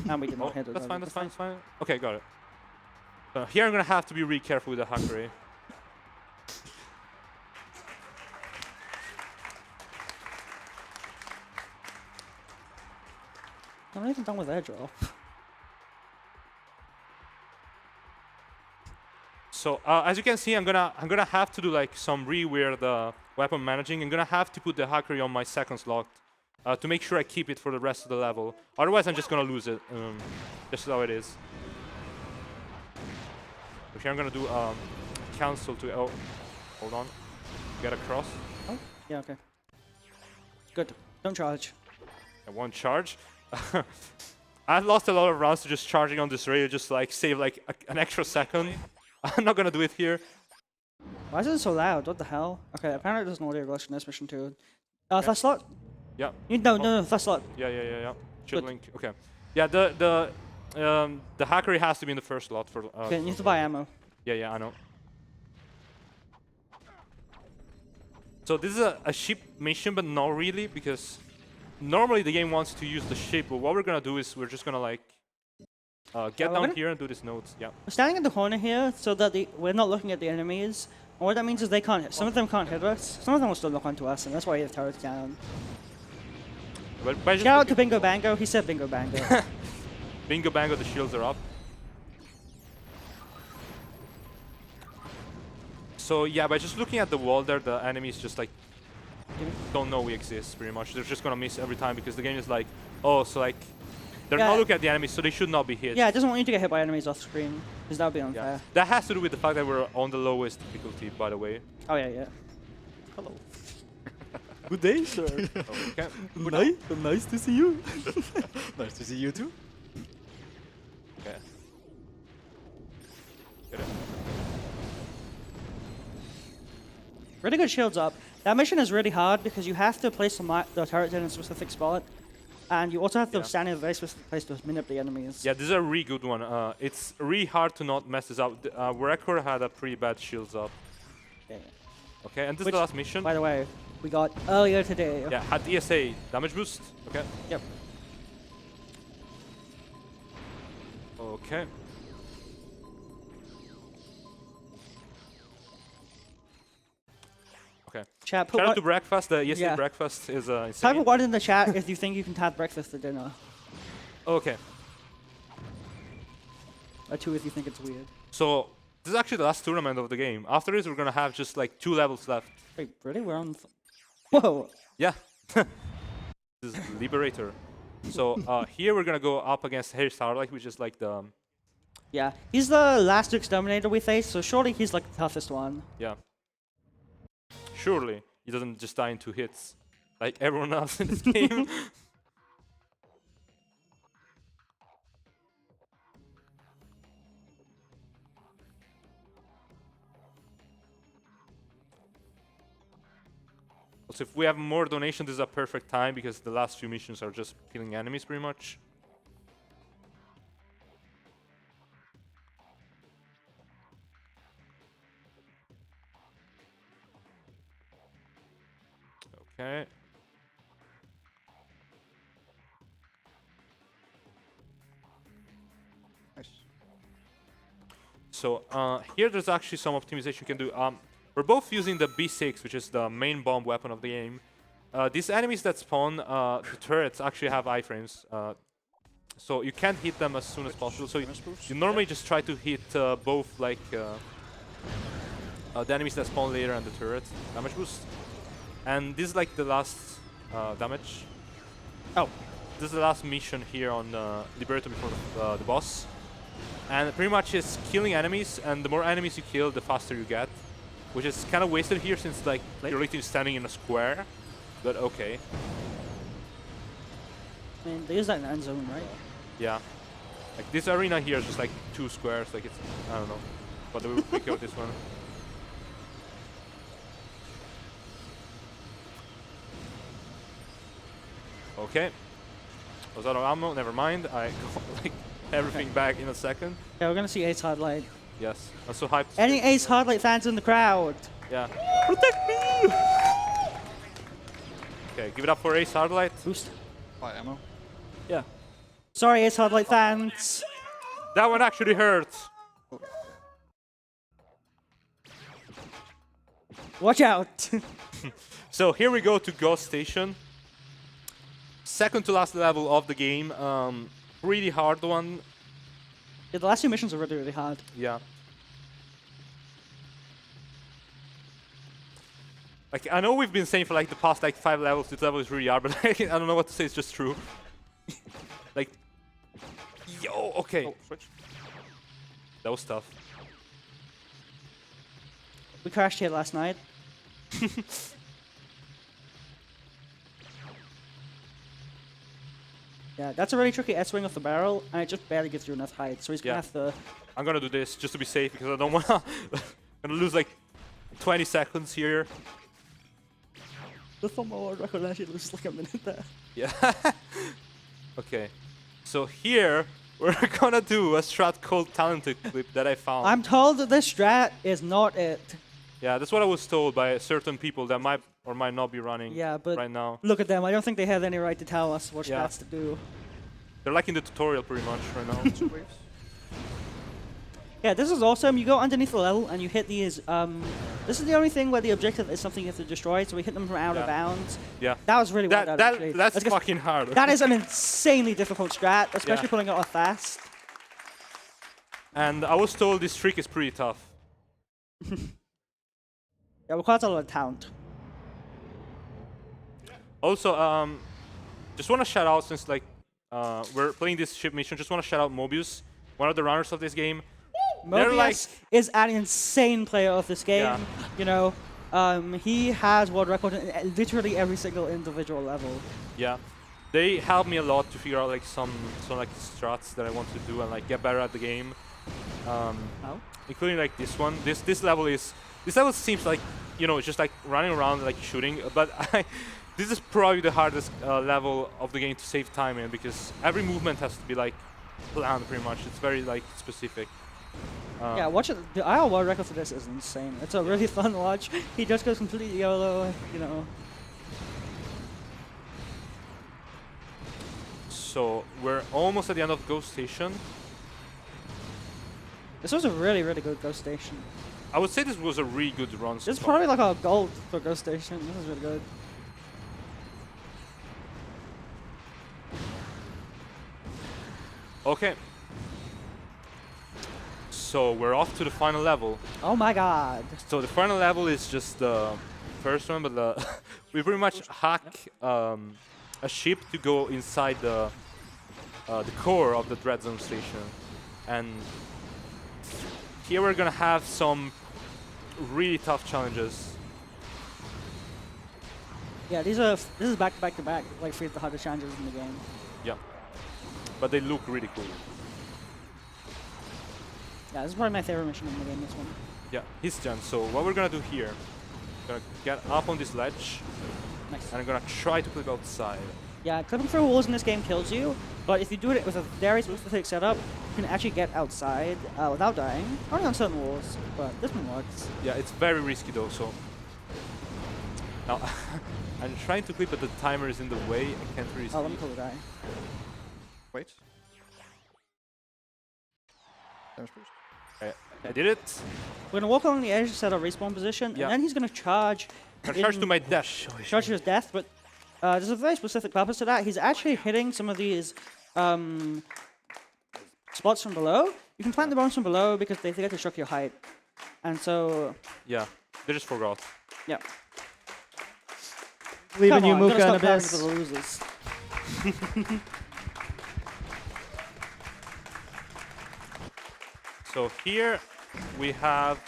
And we did not hit it. That's fine, that's fine, that's fine. Okay, got it. So here I'm gonna have to be really careful with the HyperRay. I'm not even done with airdrop. So as you can see, I'm gonna have to do like some really weird weapon managing. I'm gonna have to put the HyperRay on my second slot to make sure I keep it for the rest of the level. Otherwise, I'm just gonna lose it. Just how it is. So here I'm gonna do cancel to. Oh, hold on. Get across. Oh, yeah, okay. Good. Don't charge. I won't charge. I've lost a lot of rounds to just charging on this radio, just like save like an extra second. I'm not gonna do it here. Why is it so loud? What the hell? Okay, apparently there's an audio glitch in this mission too. First slot? Yeah. No, first slot. Yeah. Should link. Okay. Yeah, the HyperRay has to be in the first slot for. Okay, you need to buy ammo. Yeah, I know. So this is a ship mission, but not really, because normally the game wants to use the ship, but what we're gonna do is we're just gonna like get down here and do these nodes. Yeah. We're standing in the corner here so that we're not looking at the enemies. And what that means is they can't hit. Some of them can't hit us. Some of them will still look onto us, and that's why the turret's down. But Shout out to Bingo Bango. He said Bingo Bango. Bingo Bango, the shields are up. So yeah, by just looking at the wall there, the enemies just like don't know we exist pretty much. They're just gonna miss every time because the game is like, oh, so like they're not looking at the enemies, so they should not be hit. Yeah, it doesn't want you to get hit by enemies off screen because that would be unfair. Yeah. That has to do with the fact that we're on the lowest difficulty, by the way. Oh yeah. Hello. Good day, sir. Okay. Nice to see you. Nice to see you too. Okay. Get it. Really good shields up. That mission is really hard because you have to place the turret in a specific spot, and you also have to stand in a very specific place to minute the enemies. Yeah, this is a really good one. It's really hard to not mess this up. Record had a pretty bad shields up. Okay, and this is the last mission. By the way, we got earlier today. Yeah, had ESA damage boost. Okay. Yep. Okay. Okay. Chat, Shout out to breakfast. The ESA breakfast is insane. Type a 1 in the chat if you think you can have breakfast for dinner. Okay. Or 2 if you think it's weird. So this is actually the last tournament of the game. After this, we're gonna have just like 2 levels left. Wait, really? We're on. Whoa. Yeah. This is Liberator. So here we're gonna go up against Starlight, which is like the. Yeah, he's the last exterminator we faced, so surely he's like the toughest one. Yeah. Surely he doesn't just die in 2 hits, like everyone else in this game. Also, if we have more donations, this is a perfect time because the last few missions are just killing enemies pretty much. Okay. Nice. So here there's actually some optimization you can do. We're both using the B6, which is the main bomb weapon of the game. These enemies that spawn the turrets actually have iframes. So you can't hit them as soon as possible. So you normally just try to hit both like the enemies that spawn later and the turret damage boost. And this is like the last damage. Oh, this is the last mission here on Liberator before the boss. And pretty much it's killing enemies, and the more enemies you kill, the faster you get. Which is kind of wasted here since like you're literally standing in a square. But okay. I mean, they use that in the end zone, right? Yeah. Like this arena here is just like 2 squares, like it's, I don't know. But we will pick out this one. Okay. Was out of ammo, never mind. I got like everything back in a second. Yeah, we're gonna see Ace Hardlight. Yes. I'm so hyped. Any Ace Hardlight fans in the crowd? Yeah. Protect me! Okay, give it up for Ace Hardlight. Boost. Buy ammo. Yeah. Sorry, Ace Hardlight fans. That one actually hurt. Watch out. So here we go to Ghost Station. Second to last level of the game. Really hard one. Yeah, the last 2 missions are really, really hard. Yeah. Like, I know we've been saying for like the past like 5 levels, this level is really hard, but I don't know what to say, it's just true. Like, yo, okay. Oh, switch. That was tough. We crashed here last night. Yeah, that's a really tricky S-wing off the barrel, and it just barely gets you enough height, so he's gonna have to... I'm gonna do this just to be safe because I don't wanna gonna lose like 20 seconds here. The former world record actually loses like a minute there. Yeah. Okay. So here we're gonna do a strat called Talented Clip that I found. I'm told that this strat is not it. Yeah, that's what I was told by certain people that might or might not be running but right now. Look at them. I don't think they have any right to tell us what Yeah. strats to do. They're like in the tutorial pretty much right now. 2 waves. Yeah, this is awesome. You go underneath the level and you hit these. This is the only thing where the objective is something you have to destroy, so we hit them from out of bounds. Yeah. That was really well done, actually. That's Because fucking hard. that is an insanely difficult strat, especially Yeah. pulling it off fast. And I was told this trick is pretty tough. Yeah, requires a lot of talent. Also, just want to shout out since like we're playing this ship mission. Just want to shout out Mobius, one of the runners of this game. They're Mobius is an insane player of this game. Yeah. You know, he has world record in literally every single individual level. Yeah, they helped me a lot to figure out like some like strats that I want to do and like get better at the game. Including like this one. This level seems like, you know, just like running around like shooting, but this is probably the hardest level of the game to save time in because every movement has to be like planned pretty much. It's very like specific. Yeah, watch it. The IR world record for this is insane. It's a really fun watch. He just goes completely YOLO, you know. So we're almost at the end of Ghost Station. This was a really, really good Ghost Station. I would say this was a really good run. This is probably like a gold for Ghost Station. This is really good. Okay. So we're off to the final level. Oh my god. So the final level is just the first one, but we pretty much hack a ship to go inside the core of the Dread Zone station, and here we're gonna have some really tough challenges. Yeah, this is back to back to back, like 3 of the hardest challenges in the game. Yeah, but they look really cool. Yeah, this is probably my favorite mission in the game, this one. Yeah, his turn. So what we're gonna do here, gonna get up on this ledge, Nice. and I'm gonna try to clip outside. Yeah, clipping through walls in this game kills you, but if you do it with a very specific setup, you can actually get outside without dying. Only on certain walls, but this one works. Yeah, it's very risky though, so... Now, I'm trying to clip, but the timer is in the way. I can't really see. Oh, let me pull the die. Wait. Damage boost. I did it. We're gonna walk along the edge to set a respawn position, Yeah. and then he's gonna charge. I charge to my dash. Charge to his death, but there's a very specific purpose to that. He's actually hitting some of these spots from below. You can plant the bombs from below because they forget to shock your height. And so, Yeah, they just forgot. yeah. Believe in Come you, on, Muka gotta and stop Abyss. clapping for the losers. So here we have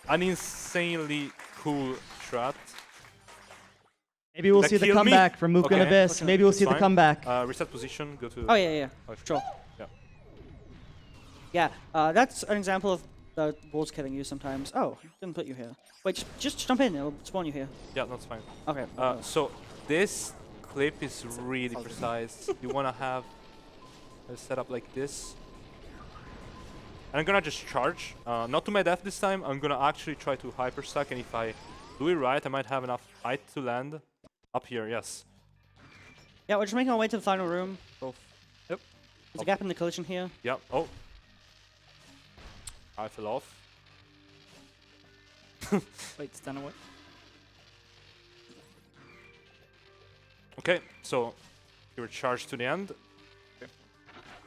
an insanely cool strat. Maybe we'll That see the killed me? comeback from Muka and Okay. Abyss. Maybe we'll see the Fine. comeback. Reset position, go to... Oh, yeah. Okay. Sure. Yeah. Yeah, that's an example of the walls killing you sometimes. Oh, didn't put you here. Wait, just jump in, it'll spawn you here. Yeah, that's fine. Okay. So this clip is really precise. You want to have a setup like this. And I'm gonna just charge. Not to my death this time. I'm gonna actually try to hyperstack, and if I do it right, I might have enough height to land up here. Yes. Yeah, we're just making our way to the final room. Yep. There's a gap in the collision here. Yep. Oh. I fell off. Wait, stand away. Okay, so you're charged to the end.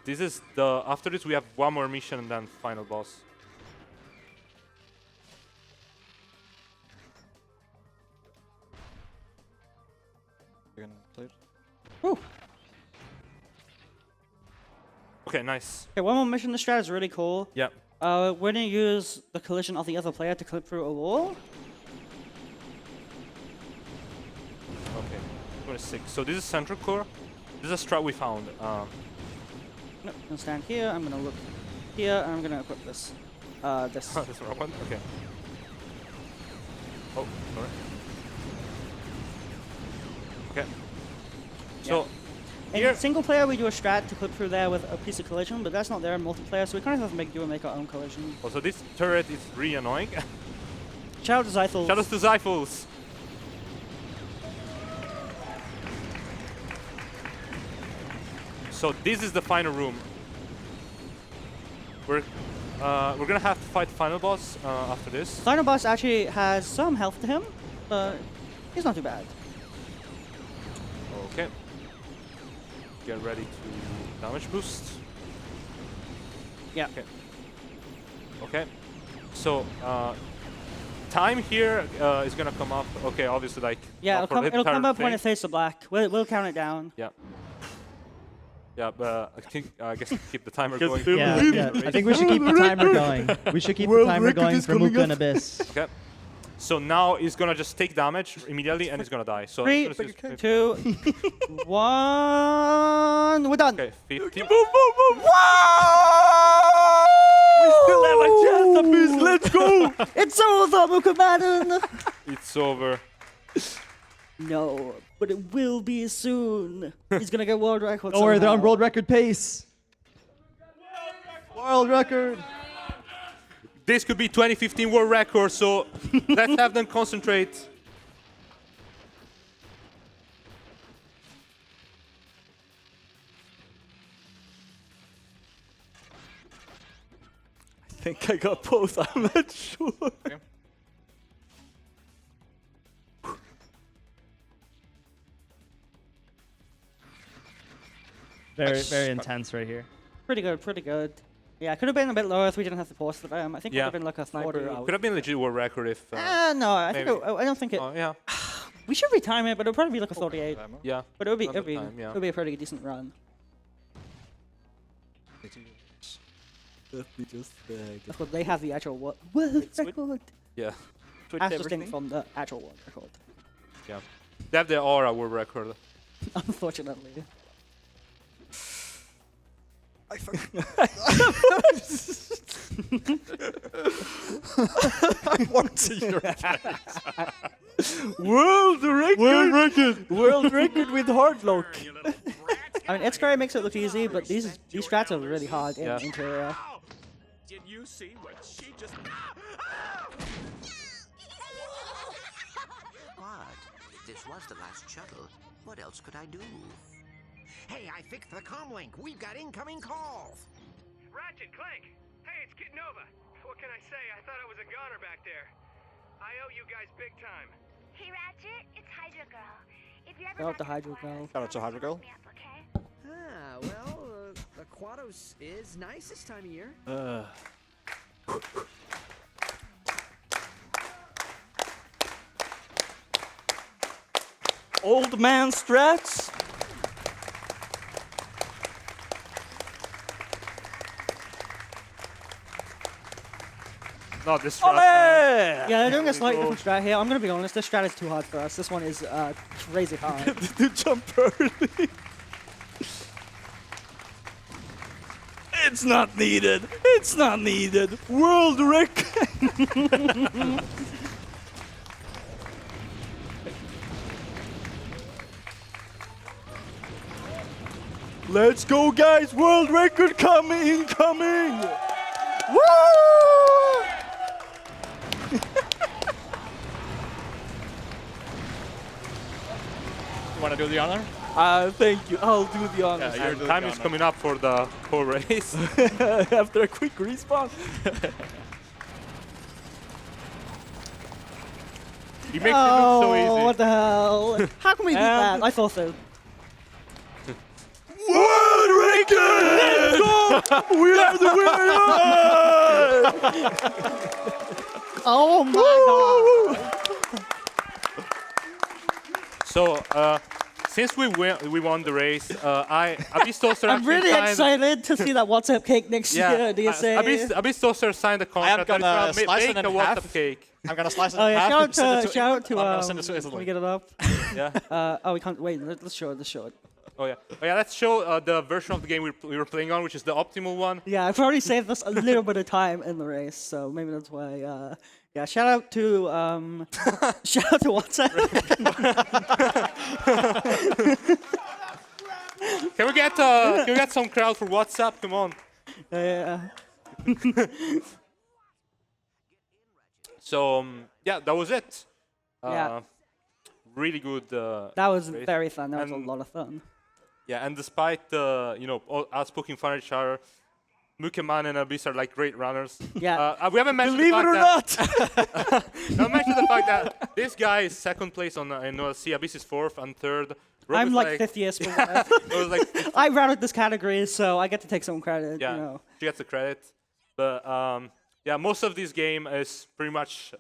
This is the... After this, we have one more mission and then final boss. Second clear. Woo! Okay, nice. Okay, one more mission. The strat is really cool. Yeah. We're gonna use the collision of the other player to clip through a wall. Okay. 26. So this is central core. This is a strat we found. No, I'm gonna stand here. I'm gonna look here, and I'm gonna equip this. This. That's the wrong one. Okay. Oh, sorry. Okay. So here, In single player, we do a strat to clip through there with a piece of collision, but that's not there in multiplayer, so we kind of have to make our own collision. also this turret is really annoying. Shout out to Zythel. Shout out to Zyphals. So this is the final room. We're gonna have to fight the final boss after this. Final boss actually has some health to him, but he's not too bad. Okay. Get ready to damage boost. Yeah. Okay. Okay. So time here is gonna come up. Okay, obviously like. Yeah, not for the it'll come entire up when thing. it fades to black. We'll count it down. Yeah. Yeah, but I guess keep the timer Yes, going. do Yeah, it. yeah. I think we should keep the timer going. We should keep the World timer record going is for coming Muka and up. Abyss. Okay. So now he's gonna just take damage immediately and he's gonna die. So 3, as soon as he's- 2, 1. We're done. Okay, 50. Boom, boom, boom! We still have a chance, Abyss. Let's go! It's over, Mukamadon! It's over. No, but it will be soon. He's gonna get world record. Don't worry, they're on somehow. world record pace. World record. This could be 2015 world record, so let's have them concentrate. I think I got both. I'm not sure. Very, very intense right here. Pretty good, pretty good. Yeah, it could have been a bit lower if we didn't have the pause for them. I think it Yeah. would have been like a 40. Could have been a legit world record if. No, I think maybe. I don't think it. Oh yeah. We should retime it, but it'll probably be like a 38. Yeah. But it'll be Another time, yeah. it'll be a pretty decent run. Let me just Of course, they have the actual world record. Yeah. switch As distinct everything. from the actual world record. Yeah. They have the aura world record. Unfortunately. I want to see your World record! World record! World record with hard lock. I mean, ItzScaRee makes it look easy, but these strats are really hard in Yeah. interior. Did you see what she just... What? This was the last shuttle. What else could I do? Hey, I fixed the comlink. We've got incoming calls. Ratchet, Clank! Hey, it's Kid Nova. What can I say? I thought I was a goner back there. I owe you guys big time. Hey Ratchet, it's Hydra Girl. If you ever Shout out got to Hydra spoilers, Girl. Shout out to Hydra Girl. look me up, okay? Ah, well, the Quados is nice this time of year. Old man strats. No, this strat. Ole! Yeah, they're doing a slightly different strat here. I'm gonna be honest, this strat is too hard for us. This one is crazy hard. To jump early. It's not needed. It's not needed. World record. Let's go, guys! World record coming! Woo! You want to do the honor? Thank you. I'll do the honors. Yeah, And time is coming up for the whole race. After a quick respawn. He makes it look so easy. What the hell? How can we beat that? I thought so. World record! Let's go! We are the winner! Oh my god! So, since we won the race, AbyssToaster I'm really excited to see that WhatsApp cake next year. Do you say? AbyssToster signed a contract. I am gonna that slice it make in a half. WhatsApp cake. I'm gonna slice it Oh in yeah! half. Shout out to I'm gonna send it to Can Italy. we get it up? Yeah. Oh, we can't. Wait. Let's show it. Let's show it. Oh yeah. Let's show the version of the game we were playing on, which is the optimal one. Yeah, I've already saved us a little bit of time in the race, so maybe that's why. Yeah, shout out to WhatsApp. Can we get some crowd for WhatsApp? Come on. Yeah. So yeah, that was it. Yeah. Really good. That was race. very fun. That was a And- lot of fun. Yeah, and despite us poking fun at each other, Mukeman and Abyss are like great runners. Yeah. We haven't mentioned Believe the it or fact not! not mentioned the fact that this guy is second place on in OLC, Abyss is fourth and third. Rob I'm is like 50th. it was like I routed this category, so I get to take some credit. yeah, You know. she gets the credit. But yeah, most of this game is pretty much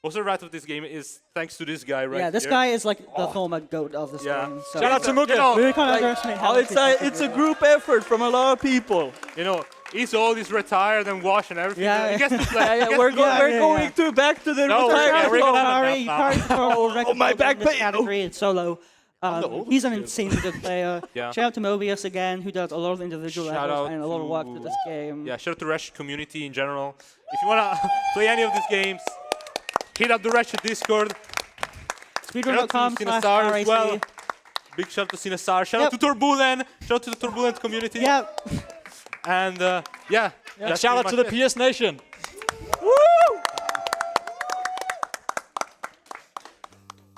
most of the right of this game is thanks to this guy right Yeah, this here. guy is like the former goat of this Yeah. game. So Shout out to Muke. we can't underestimate how much It's a group effort from a lot of people. You know, he's old, he's retired and washed and everything. Yeah. He gets to play. he gets We're to play. going to back to the No, retirement we're home. gonna- My back this pain. category in solo. He's an insanely good player. Yeah. Shout out to Mobius again, who does a lot of individual Shout efforts out and a lot of work to to- this game. Yeah, shout out to Ratchet community in general. If you wanna play any of these games, hit up the Ratchet Discord. Speedrun.com Cinesar as well. /RAC. Big shout out to Cinesar. Shout out to Turbulent. Shout out to the Turbulent community. Yeah. And yeah. And shout out to the PS Nation.